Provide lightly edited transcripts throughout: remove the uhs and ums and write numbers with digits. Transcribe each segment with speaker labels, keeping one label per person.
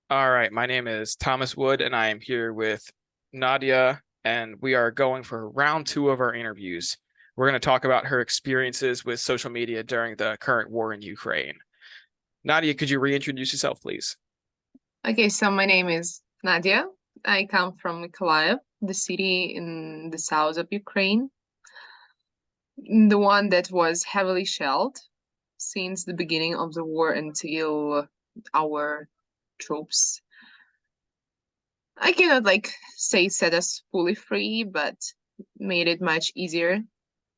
Speaker 1: All right, my name is Thomas Wood, and I am here with Nadia, and we are going for round two of our interviews. We're going to talk about her experiences with social media during the current war in Ukraine. Nadia, could you reintroduce yourself, please?
Speaker 2: Okay, so my name is Nadia. I come from Mykolaiv, the city in the south of Ukraine, the one that was heavily shelled since the beginning of the war until our troops, I cannot say set us fully free, but made it much easier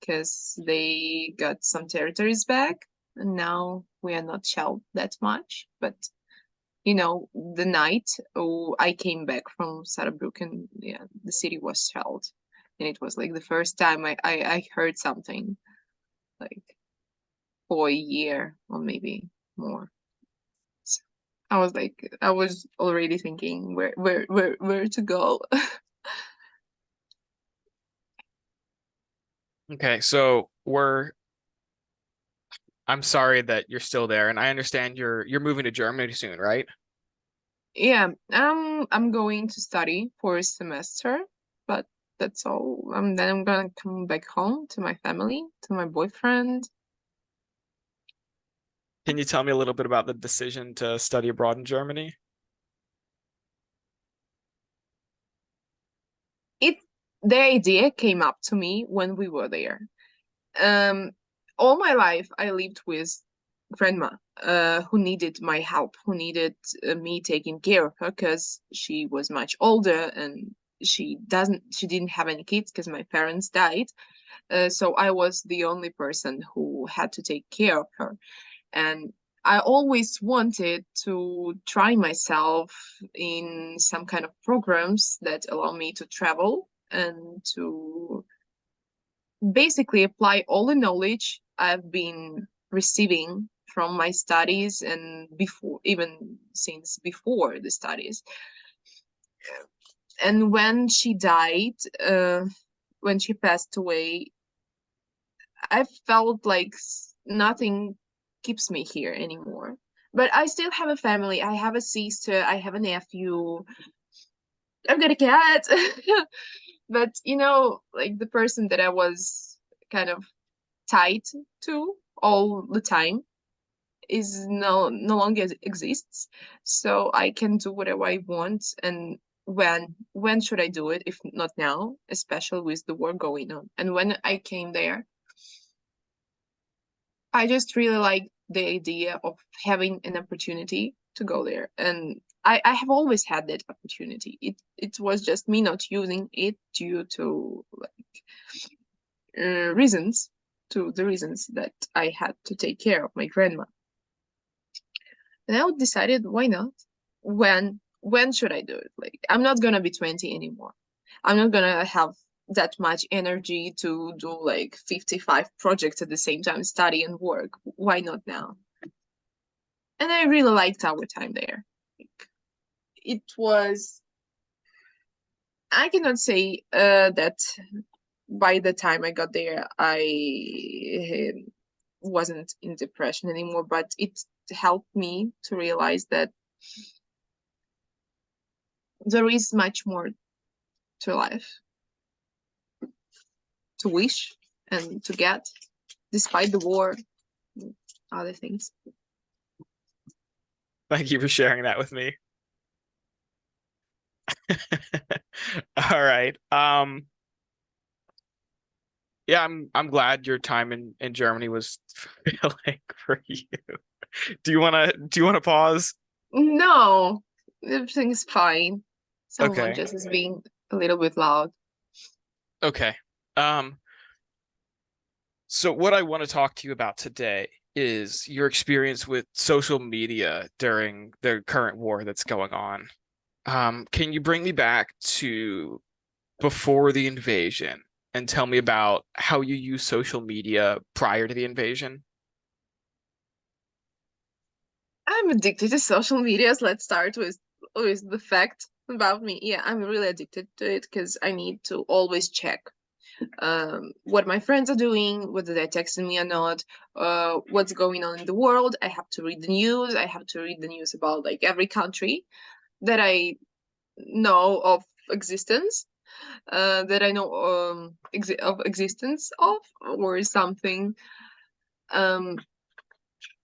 Speaker 2: because they got some territories back, and now we are not shelled that much. But the night I came back from Saarbrücken, yeah, the city was shelled. And it was like the first time I heard something like for a year or maybe more. So I was already thinking where to go.
Speaker 1: Okay, I'm sorry that you're still there, and I understand you're moving to Germany soon, right?
Speaker 2: Yeah, I'm going to study for a semester, but that's all. Then I'm gonna come back home to my family, to my boyfriend.
Speaker 1: Can you tell me a little bit about the decision to study abroad in Germany?
Speaker 2: it the idea came up to me when we were there. Um, all my life I lived with grandma, who needed my help, who needed me taking care of her because she was much older and she didn't have any kids because my parents died. So I was the only person who had to take care of her, and I always wanted to try myself in some kind of programs that allow me to travel and to basically apply all the knowledge I've been receiving from my studies and before, even since before the studies. And when she died, when she passed away, I felt like nothing keeps me here anymore. But I still have a family. I have a sister. I have a nephew. I've got a cat. But like the person that I was kind of tied to all the time is no longer exists. So I can do whatever I want, and when should I do it if not now, especially with the war going on. And when I came there, I just really like the idea of having an opportunity to go there. And I have always had that opportunity. It was just me not using it due to reasons, to the reasons that I had to take care of my grandma. And I decided, why not? When should I do it? Like, I'm not gonna be 20 anymore. I'm not gonna have that much energy to do like 55 projects at the same time, study and work. Why not now? And I really liked our time there. It was, I cannot say that by the time I got there, I wasn't in depression anymore, but it helped me to realize that there is much more to life to wish and to get, despite the war and other things.
Speaker 1: Thank you for sharing that with me. All right. Yeah, I'm glad your time in Germany was fulfilling for you. Do you wanna pause?
Speaker 2: No, everything's fine. Someone
Speaker 1: Okay.
Speaker 2: just is being a little bit loud.
Speaker 1: Okay. Um, so what I want to talk to you about today is your experience with social media during the current war that's going on. Can you bring me back to before the invasion and tell me about how you use social media prior to the invasion?
Speaker 2: I'm addicted to social medias. Let's start with the fact about me. Yeah, I'm really addicted to it because I need to always check what my friends are doing, whether they're texting me or not, what's going on in the world. I have to read the news. I have to read the news about like every country. that I know of existence, that I know of existence of or something. Um,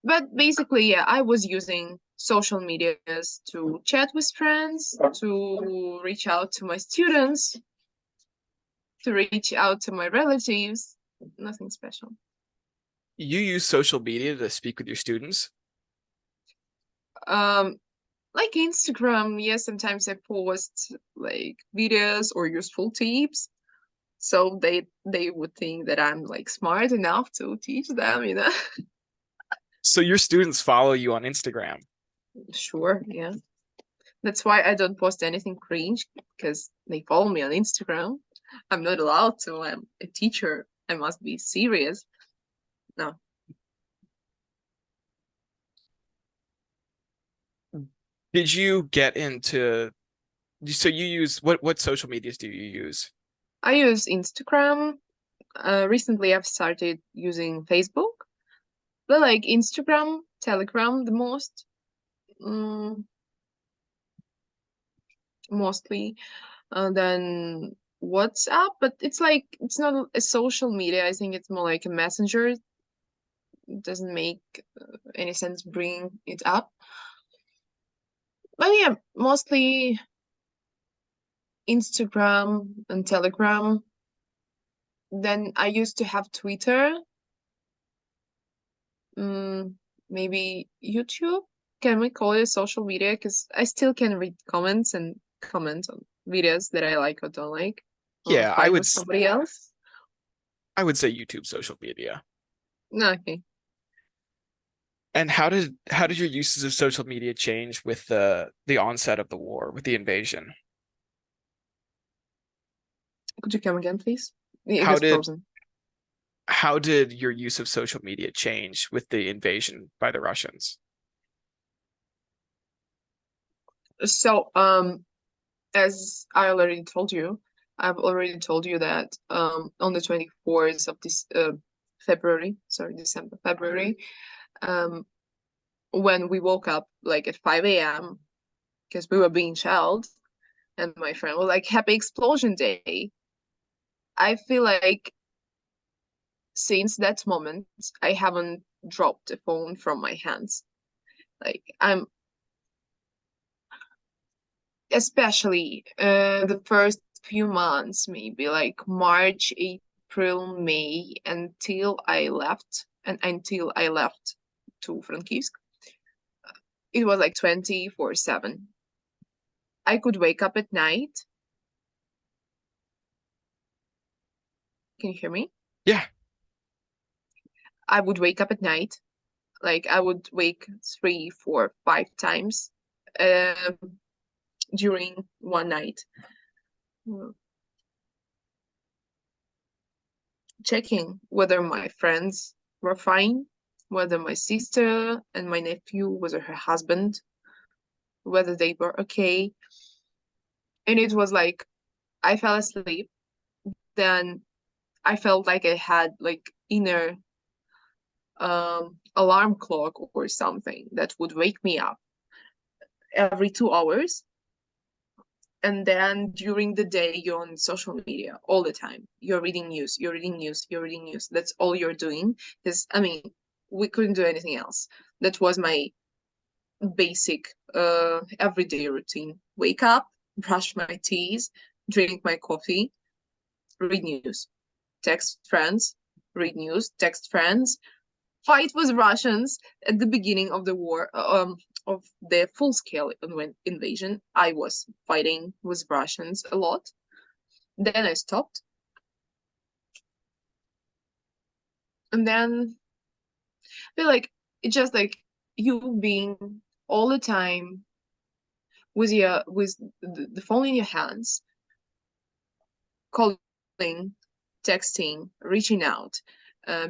Speaker 2: but basically, yeah, I was using social medias to chat with friends, to reach out to my students, to reach out to my relatives. Nothing special.
Speaker 1: You use social media to speak with your students?
Speaker 2: Um, like Instagram, yes, sometimes I post like videos or useful tips. So they would think that I'm like smart enough to teach them.
Speaker 1: So your students follow you on Instagram.
Speaker 2: Sure, yeah. That's why I don't post anything cringe because they follow me on Instagram. I'm not allowed to. I'm a teacher. I must be serious. No.
Speaker 1: Did you get into, so you use, what social medias do you use?
Speaker 2: I use Instagram. Recently I've started using Facebook, but like Instagram, Telegram the most. Mm, mostly. Then WhatsApp, but it's like it's not a social media. I think it's more like a messenger. It doesn't make any sense bringing it up. But yeah, mostly Instagram and Telegram. Then I used to have Twitter, mm, maybe YouTube. Can we call it social media? Because I still can read comments and comment on videos that I like or don't like, or
Speaker 1: Yeah,
Speaker 2: fight with somebody else.
Speaker 1: I would say YouTube social media.
Speaker 2: No, okay.
Speaker 1: And how did your uses of social media change with the onset of the war, with the invasion?
Speaker 2: Could you come again, please? It
Speaker 1: How
Speaker 2: was
Speaker 1: did
Speaker 2: frozen.
Speaker 1: how did your use of social media change with the invasion by the Russians?
Speaker 2: So, as I've already told you that on the 24th of this February, sorry, December, February, um, when we woke up like at 5 a.m. because we were being shelled, and my friend was like, "Happy Explosion Day." I feel like since that moment, I haven't dropped the phone from my hands. Like I'm especially the first few months, maybe like March, April, May, until I left to Frankivsk, it was like 24/7. I could wake up at night. Can you hear me?
Speaker 1: Yeah.
Speaker 2: I would wake up at night. Like I would wake 3, 4, 5 times um, during one night, checking whether my friends were fine, whether my sister and my nephew, whether her husband, whether they were okay. And it was like I fell asleep, then I felt like I had like inner alarm clock or something that would wake me up every 2 hours. And then during the day, you're on social media all the time. You're reading news, you're reading news, you're reading news. That's all you're doing. Because, I mean, we couldn't do anything else. That was my basic everyday routine. Wake up, brush my teeth, drink my coffee, read news, text friends, read news, text friends, fight with Russians at the beginning of the war, of the full-scale invasion. I was fighting with Russians a lot. Then I stopped, and then I feel like it's just like you being all the time with the phone in your hands, calling, texting, reaching out,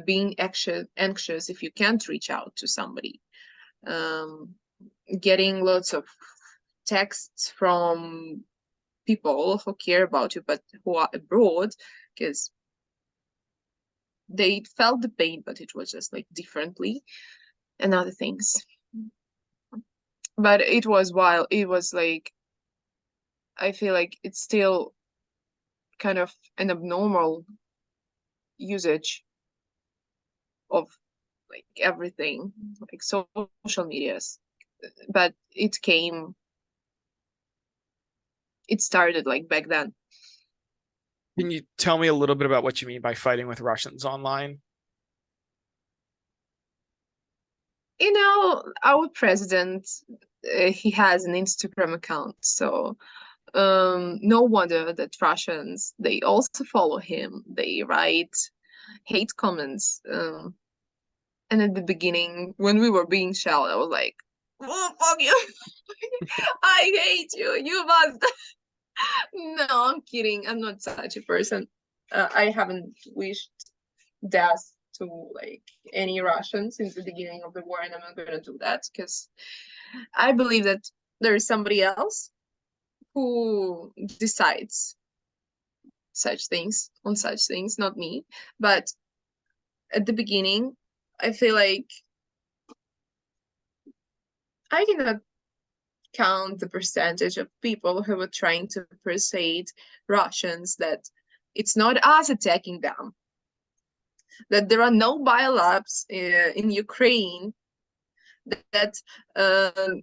Speaker 2: being anxious if you can't reach out to somebody, um, getting lots of texts from people who care about you but who are abroad because they felt the pain, but it was just like differently and other things. But it was wild. It was like I feel like it's still kind of an abnormal usage of like everything, like social medias. But it started like back then.
Speaker 1: Can you tell me a little bit about what you mean by fighting with Russians online?
Speaker 2: Our president, he has an Instagram account, so no wonder that Russians, they also follow him. They write hate comments. And at the beginning, when we were being shelled, I was like, "Oh, fuck you! I hate you. You must." No, I'm kidding. I'm not such a person. I haven't wished death to like any Russian since the beginning of the war, and I'm not gonna do that because I believe that there is somebody else who decides such things, not me. But at the beginning, I feel like I cannot count the percentage of people who were trying to persuade Russians that it's not us attacking them, that there are no biolabs in Ukraine, that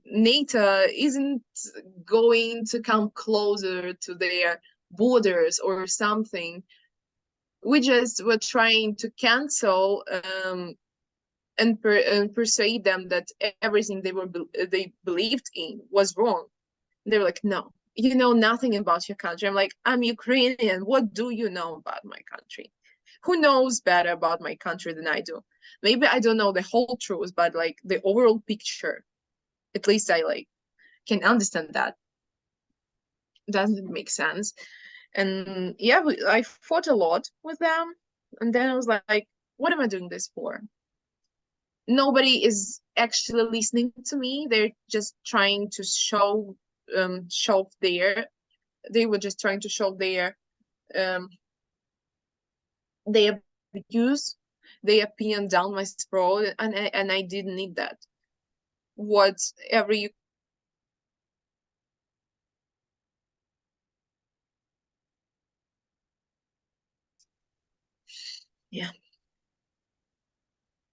Speaker 2: NATO isn't going to come closer to their borders or something. We just were trying to cancel and persuade them that everything they believed in was wrong. They were like, no, you know nothing about your country. I'm like, I'm Ukrainian. What do you know about my country? Who knows better about my country than I do? Maybe I don't know the whole truth, but like the overall picture, at least I like can understand that. Doesn't make sense. And yeah, I fought a lot with them. And then I was like, what am I doing this for? Nobody is actually listening to me. They're just trying to show their they were just trying to show um their views, their opinion down my throat, and I didn't need that. Whatever you Yeah,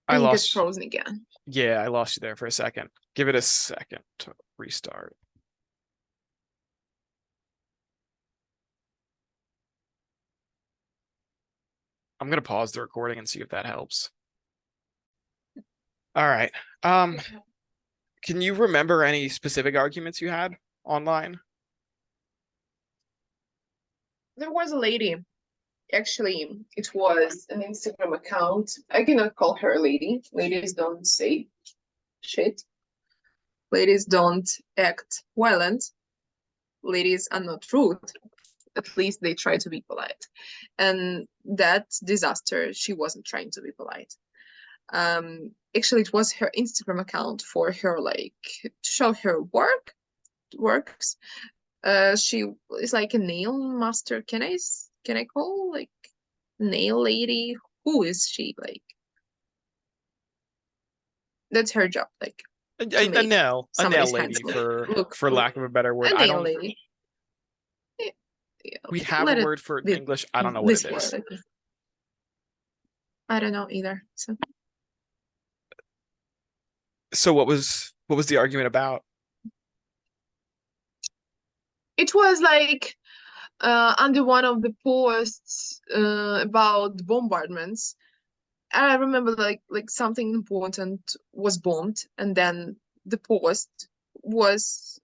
Speaker 1: I
Speaker 2: and you got
Speaker 1: lost,
Speaker 2: frozen again.
Speaker 1: yeah, I lost you there for a second. Give it a second to restart. I'm gonna pause the recording and see if that helps. All right. Um, can you remember any specific arguments you had online?
Speaker 2: There was a lady. Actually, it was an Instagram account. I cannot call her a lady. Ladies don't say shit. Ladies don't act violent. Ladies are not rude. At least they try to be polite. And that disaster, she wasn't trying to be polite. Actually, it was her Instagram account for her, like, to show her works. She is like a nail master. Can I call like nail lady? Who is she? Like, that's her job, like to
Speaker 1: A
Speaker 2: make
Speaker 1: nail
Speaker 2: somebody's hands
Speaker 1: lady
Speaker 2: look
Speaker 1: for lack of a better word.
Speaker 2: a
Speaker 1: I
Speaker 2: nail
Speaker 1: don't.
Speaker 2: lady. Yeah, yeah,
Speaker 1: We have a
Speaker 2: let it
Speaker 1: word for it in
Speaker 2: be
Speaker 1: English. I don't know what it
Speaker 2: this word.
Speaker 1: is.
Speaker 2: I don't know either. So
Speaker 1: So what was the argument about?
Speaker 2: it was like under one of the posts about bombardments. I remember like something important was bombed, and then the post was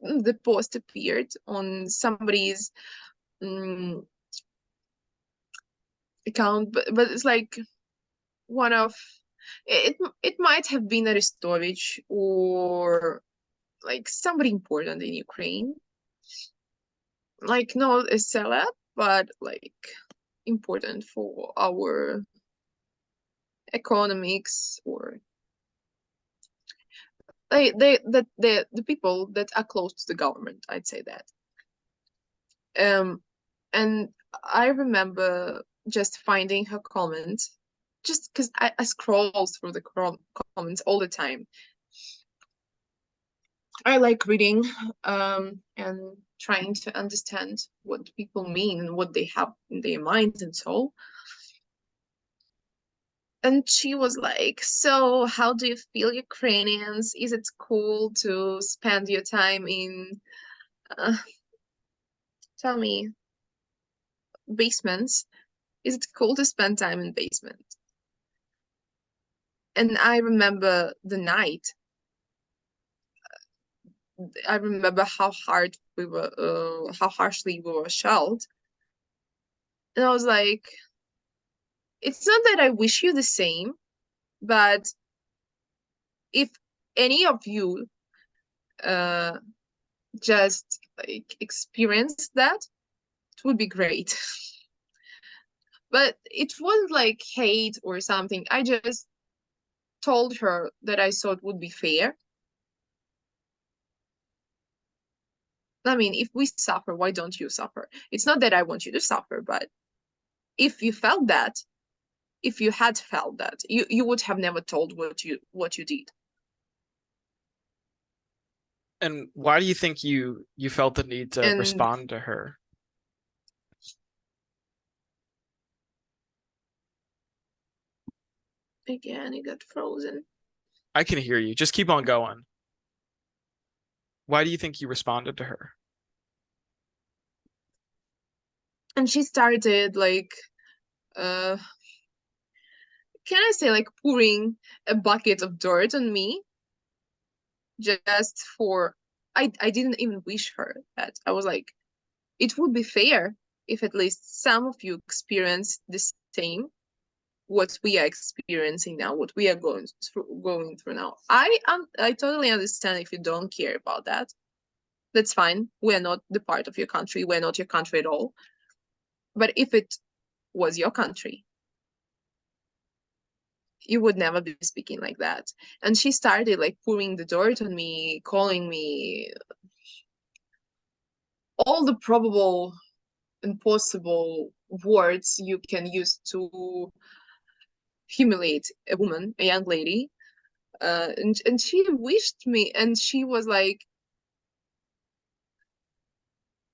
Speaker 2: the post appeared on somebody's um, account, but it's like one of it might have been Aristovich or like somebody important in Ukraine, like not a celeb, but like important for our economics or the people that are close to the government, I'd say that. And I remember just finding her comment just because I scroll through the comments all the time. I like reading and trying to understand what people mean and what they have in their minds and so. And she was like, "So, how do you feel, Ukrainians? Is it cool to spend your time in, uh, tell me, basements? Is it cool to spend time in basement?" And I remember the night. I remember how harshly we were shelled. And I was like, it's not that I wish you the same, but if any of you uh just like experience that, it would be great. But it wasn't like hate or something. I just told her that I thought would be fair. I mean, if we suffer, why don't you suffer? It's not that I want you to suffer, but if you felt that, if you had felt that, you would have never told what you did.
Speaker 1: And why do you think you felt the need to
Speaker 2: And
Speaker 1: respond to her?
Speaker 2: again, it got frozen.
Speaker 1: I can hear you. Just keep on going. Why do you think you responded to her?
Speaker 2: And she started like, uh, can I say, like pouring a bucket of dirt on me just for. I didn't even wish her that. I was like, it would be fair if at least some of you experience the same what we are experiencing now, what we are going through now. I totally understand if you don't care about that. That's fine. We're not the part of your country. We're not your country at all. But if it was your country, you would never be speaking like that. And she started like pouring the dirt on me, calling me all the probable and possible words you can use to humiliate a woman, a young lady. And she wished me, and she was like,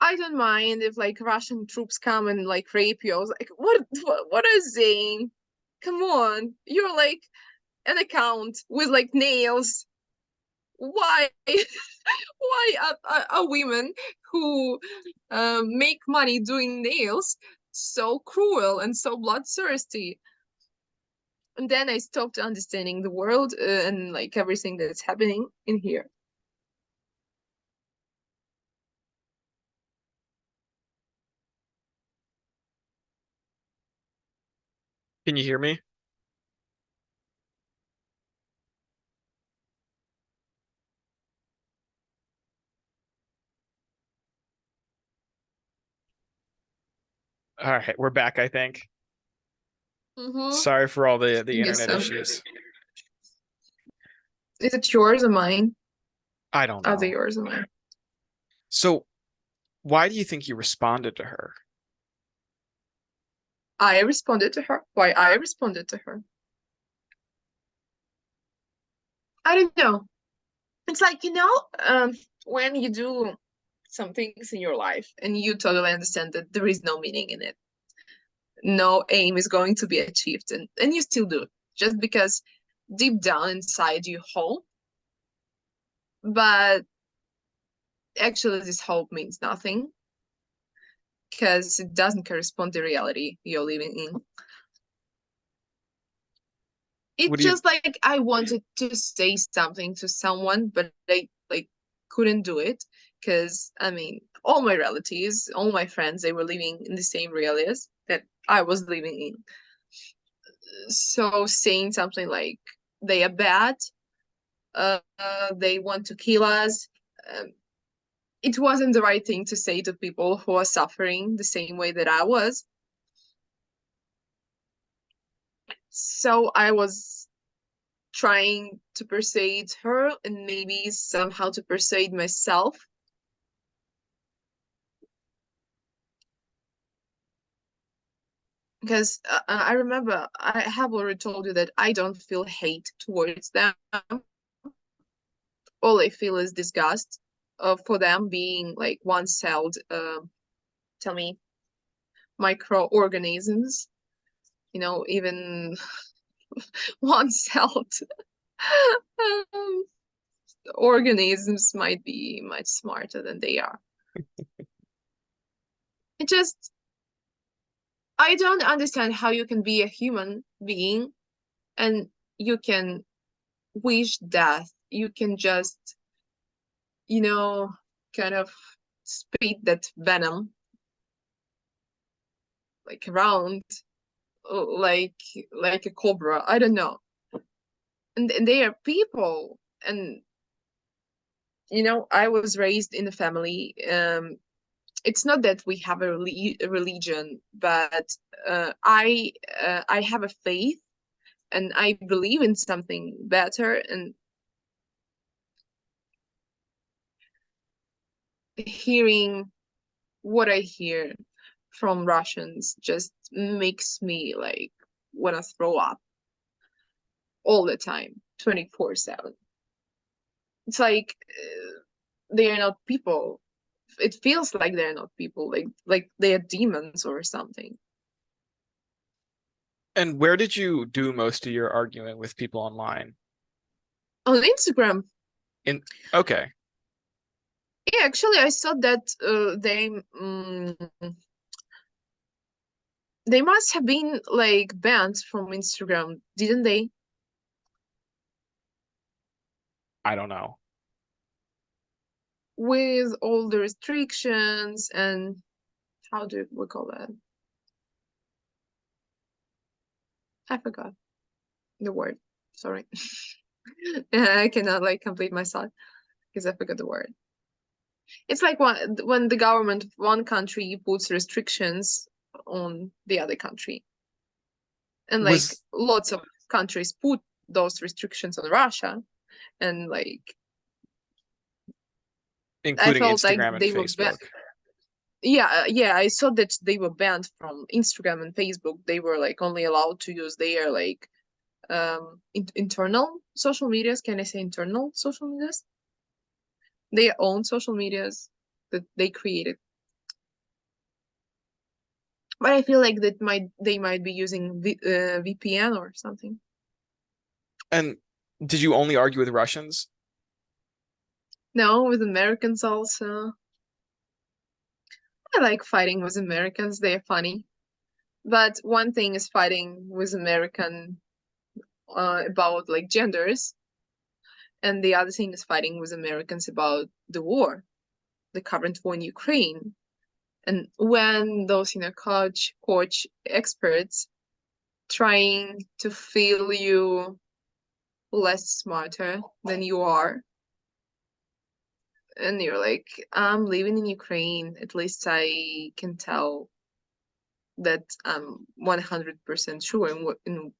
Speaker 2: "I don't mind if like Russian troops come and like rape you." I was like, what are you saying? Come on, you're like an account with like nails. Why why are women who make money doing nails so cruel and so bloodthirsty? And then I stopped understanding the world and like everything that's happening in here.
Speaker 1: Can you hear me? All right, we're back, I think.
Speaker 2: Mm-hmm.
Speaker 1: Sorry for all the
Speaker 2: I guess
Speaker 1: internet
Speaker 2: so.
Speaker 1: issues.
Speaker 2: Is it yours or mine?
Speaker 1: I don't
Speaker 2: Are they
Speaker 1: know.
Speaker 2: yours or mine?
Speaker 1: So, why do you think you responded to her?
Speaker 2: I responded to her. Why I responded to her? I don't know. It's like, when you do some things in your life and you totally understand that there is no meaning in it, no aim is going to be achieved, and you still do it just because deep down inside you hope, but actually this hope means nothing because it doesn't correspond to reality you're living in.
Speaker 1: What
Speaker 2: It's
Speaker 1: do you
Speaker 2: just like I wanted to say something to someone, but I like couldn't do it because I mean, all my relatives, all my friends, they were living in the same realities that I was living in. So saying something like they are bad, they want to kill us. Um, it wasn't the right thing to say to people who are suffering the same way that I was. So I was trying to persuade her and maybe somehow to persuade myself because I remember I have already told you that I don't feel hate towards them. all I feel is disgust for them being like one-celled, tell me, microorganisms, even one-celled um, organisms might be much smarter than they are. It just, I don't understand how you can be a human being and you can wish death. You can just, you know, kind of spit that venom like around like like a cobra. I don't know. And they are people. And I was raised in a family. It's not that we have a religion, but I have a faith and I believe in something better. And hearing what I hear from Russians just makes me like want to throw up all the time, 24/7. It's like they are not people. It feels like they're not people, like they are demons or something.
Speaker 1: And where did you do most of your arguing with people online?
Speaker 2: On Instagram,
Speaker 1: In okay.
Speaker 2: yeah, actually, I saw that they must have been like banned from Instagram, didn't they?
Speaker 1: I don't know.
Speaker 2: With all the restrictions and how do we call that? I forgot the word. Sorry. I cannot like complete my thought because I forgot the word. It's like when the government of one country puts restrictions on the other country, and like
Speaker 1: Was
Speaker 2: lots of countries put those restrictions on Russia, and like I
Speaker 1: including
Speaker 2: felt like
Speaker 1: Instagram and
Speaker 2: they were
Speaker 1: Facebook.
Speaker 2: yeah, I saw that they were banned from Instagram and Facebook. They were like only allowed to use their like internal social medias. Can I say internal social medias? Their own social medias that they created. But I feel like they might be using VPN or something.
Speaker 1: And did you only argue with Russians?
Speaker 2: No, with Americans also. I like fighting with Americans. They're funny. But one thing is fighting with American about like genders, and the other thing is fighting with Americans about the war, the current war in Ukraine. And when those coach experts trying to feel you less smarter than you are, and you're like, I'm living in Ukraine. At least I can tell that I'm 100% sure in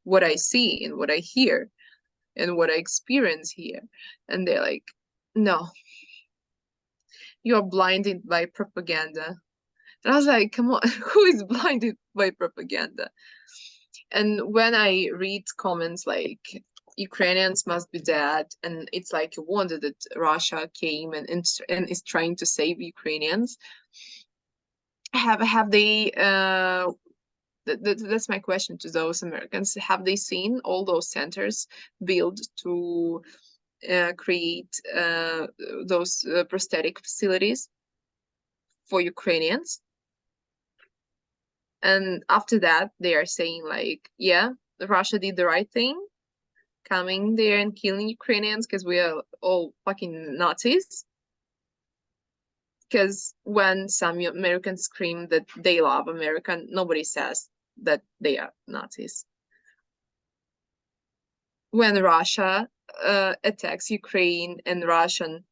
Speaker 2: what I see, in what I hear, and what I experience here. And they're like, no, you're blinded by propaganda. And I was like, come on, who is blinded by propaganda? And when I read comments like Ukrainians must be dead, and it's like a wonder that Russia came and is trying to save Ukrainians. Have they that's my question to those Americans. Have they seen all those centers built to create those prosthetic facilities for Ukrainians? And after that, they are saying like, yeah, Russia did the right thing, coming there and killing Ukrainians because we are all fucking Nazis. Because when some Americans scream that they love America, nobody says that they are Nazis. When Russia attacks Ukraine and the Russians,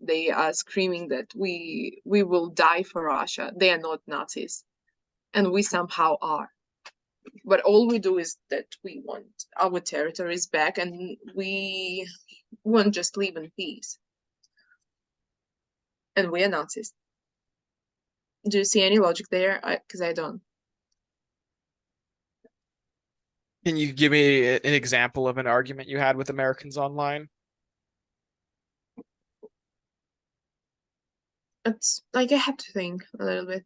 Speaker 2: they are screaming that we will die for Russia. They are not Nazis, and we somehow are. But all we do is that we want our territories back, and we won't just live in peace. And we are Nazis. Do you see any logic there? Because I don't.
Speaker 1: Can you give me an example of an argument you had with Americans online?
Speaker 2: It's like I have to think a little bit.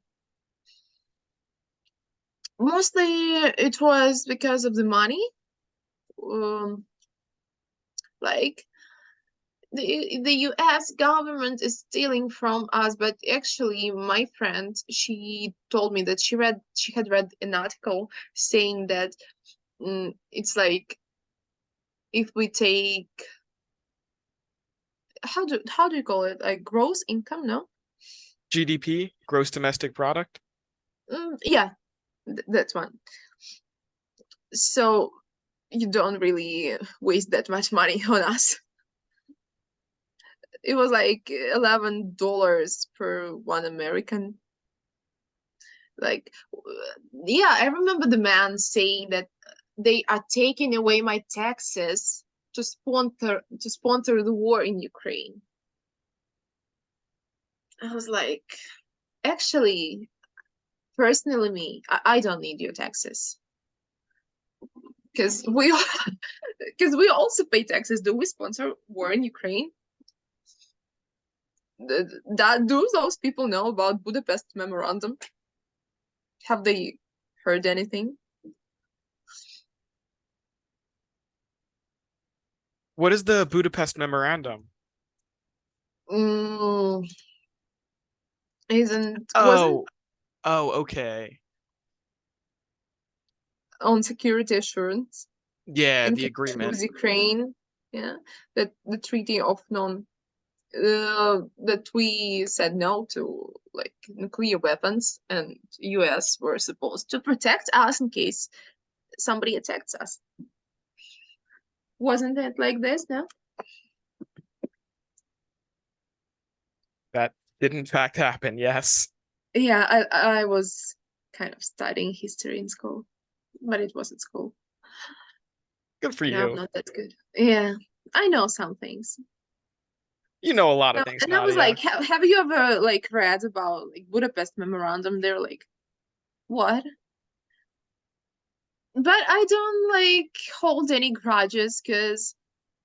Speaker 2: Mostly it was because of the money. Um, like the US government is stealing from us, but actually my friend, she told me that she had read an article saying that it's like if we take how do you call it, like gross income, no?
Speaker 1: GDP, gross domestic product?
Speaker 2: Yeah, that's one. So you don't really waste that much money on us. It was like $11 per one American. Like, yeah, I remember the man saying that they are taking away my taxes to sponsor the war in Ukraine. I was like, actually, personally, I don't need your taxes because because we also pay taxes. Do we sponsor war in Ukraine? That do those people know about Budapest Memorandum? Have they heard anything?
Speaker 1: What is the Budapest Memorandum?
Speaker 2: Mm, isn't wasn't
Speaker 1: Oh, oh, okay.
Speaker 2: on security assurance
Speaker 1: Yeah,
Speaker 2: in
Speaker 1: the
Speaker 2: connection
Speaker 1: agreement.
Speaker 2: with Ukraine? Yeah, that the treaty of non that we said no to like nuclear weapons, and US were supposed to protect us in case somebody attacks us. Wasn't it like this? No.
Speaker 1: That did in fact happen, yes.
Speaker 2: Yeah, I was kind of studying history in school, but it was at school.
Speaker 1: Good for
Speaker 2: No, I'm
Speaker 1: you.
Speaker 2: not that good. Yeah, I know some things.
Speaker 1: You know a lot of
Speaker 2: No,
Speaker 1: things,
Speaker 2: and I was like,
Speaker 1: Nadia.
Speaker 2: have you ever like read about like Budapest Memorandum? They're like, what? But I don't like hold any grudges because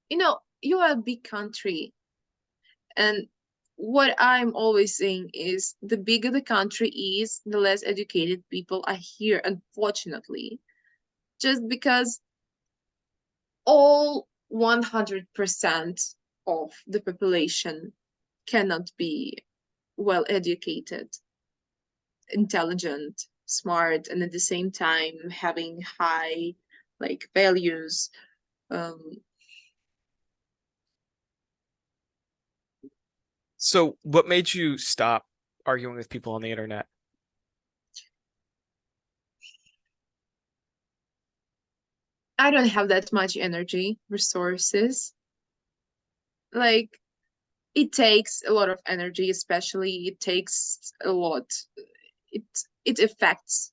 Speaker 2: you are a big country, and what I'm always saying is the bigger the country is, the less educated people are here, unfortunately. Just because all 100% of the population cannot be well educated, intelligent, smart, and at the same time having high like values. Um,
Speaker 1: So, what made you stop arguing with people on the internet?
Speaker 2: I don't have that much energy, resources. Like it takes a lot of energy, especially it takes a lot. It it affects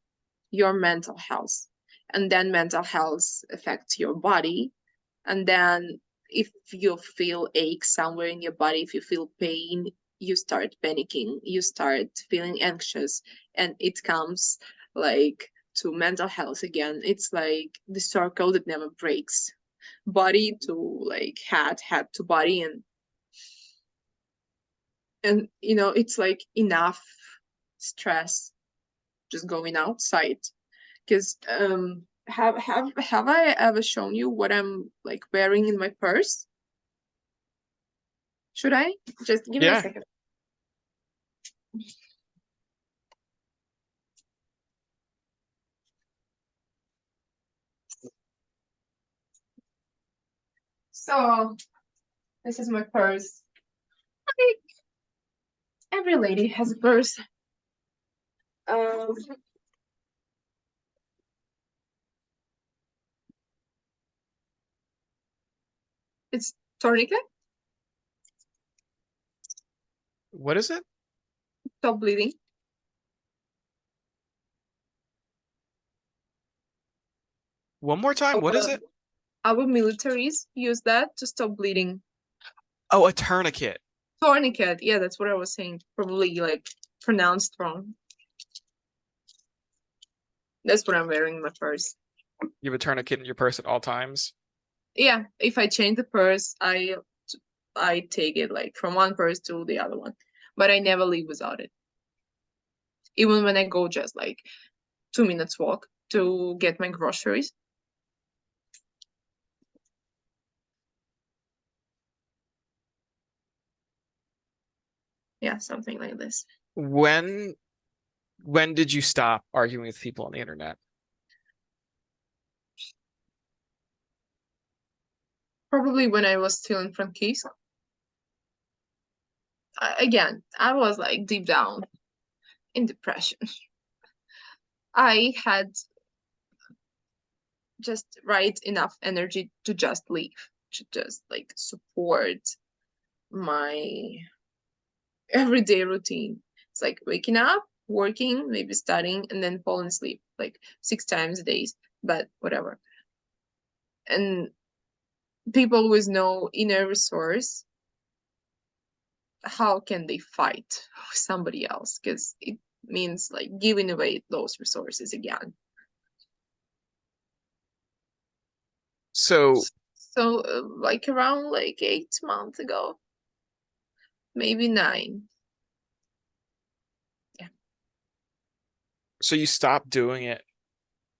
Speaker 2: your mental health, and then mental health affects your body, and then if you feel ache somewhere in your body, if you feel pain, you start panicking, you start feeling anxious, and it comes like to mental health again. It's like the circle that never breaks, body to like head to body, and it's like enough stress just going outside. Because have I ever shown you what I'm like wearing in my purse? Should I? Just give me a
Speaker 1: Yeah.
Speaker 2: second. So this is my purse. Like every lady has a purse. Um, it's tourniquet.
Speaker 1: What is it?
Speaker 2: Stop bleeding.
Speaker 1: One more time. What is
Speaker 2: Our,
Speaker 1: it?
Speaker 2: our militaries use that to stop bleeding.
Speaker 1: Oh, a tourniquet.
Speaker 2: Tourniquet. Yeah, that's what I was saying. Probably like pronounced wrong. That's what I'm wearing in my purse.
Speaker 1: You have a tourniquet in your purse at all times.
Speaker 2: Yeah, if I change the purse, I take it like from one purse to the other one, but I never leave without it. Even when I go just like 2 minutes walk to get my groceries. Yeah, something like this.
Speaker 1: When when did you stop arguing with people on the internet?
Speaker 2: Probably when I was still in Franquise. Again, I was like deep down in depression. I had just right enough energy to just leave, to just like support my everyday routine. It's like waking up, working, maybe studying, and then falling asleep like 6 times a day, but whatever. And people with no inner resource, how can they fight with somebody else? Because it means like giving away those resources again.
Speaker 1: So
Speaker 2: So, like around like 8 months ago, maybe 9. Yeah,
Speaker 1: so you stopped doing it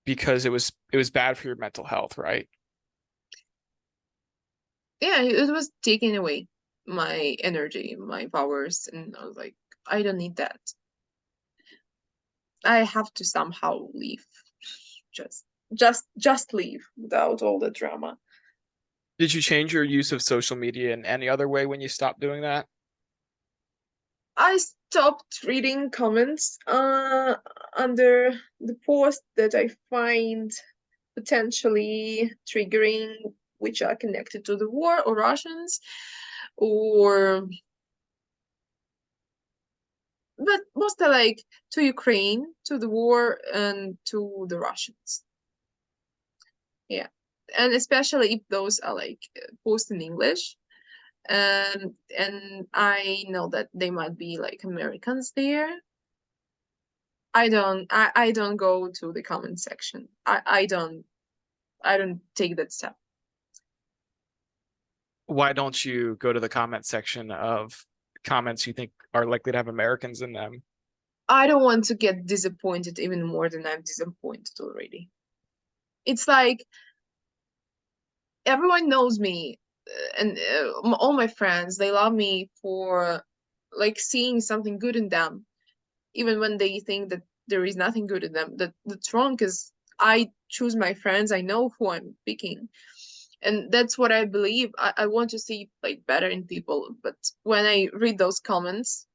Speaker 1: because it was bad for your mental health, right?
Speaker 2: yeah, it was taking away my energy, my powers, and I was like, I don't need that. I have to somehow leave. Just, just leave without all the drama.
Speaker 1: Did you change your use of social media in any other way when you stopped doing that?
Speaker 2: I stopped reading comments under the post that I find potentially triggering, which are connected to the war or Russians, or but mostly like to Ukraine, to the war, and to the Russians. Yeah, and especially if those are like post in English, and I know that they might be like Americans there. I don't go to the comment section. I don't take that step.
Speaker 1: Why don't you go to the comment section of comments you think are likely to have Americans in them?
Speaker 2: I don't want to get disappointed even more than I'm disappointed already. It's like everyone knows me, and all my friends, they love me for like seeing something good in them, even when they think that there is nothing good in them. That's wrong because I choose my friends. I know who I'm picking, and that's what I believe. I want to see like better in people, but when I read those comments,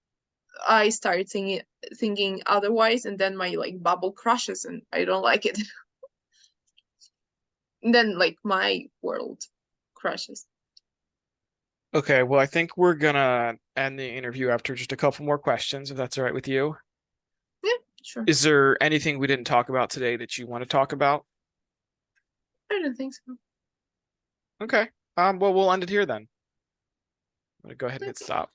Speaker 2: I start thinking otherwise, and then my like bubble crushes, and I don't like it. And then like my world crushes.
Speaker 1: Okay, well, I think we're gonna end the interview after just a couple more questions, if that's all right with you.
Speaker 2: Yeah, sure.
Speaker 1: Is there anything we didn't talk about today that you want to talk about?
Speaker 2: I don't think so.
Speaker 1: Okay. Well, we'll end it here then. I'm gonna go ahead and hit
Speaker 2: Okay.
Speaker 1: stop.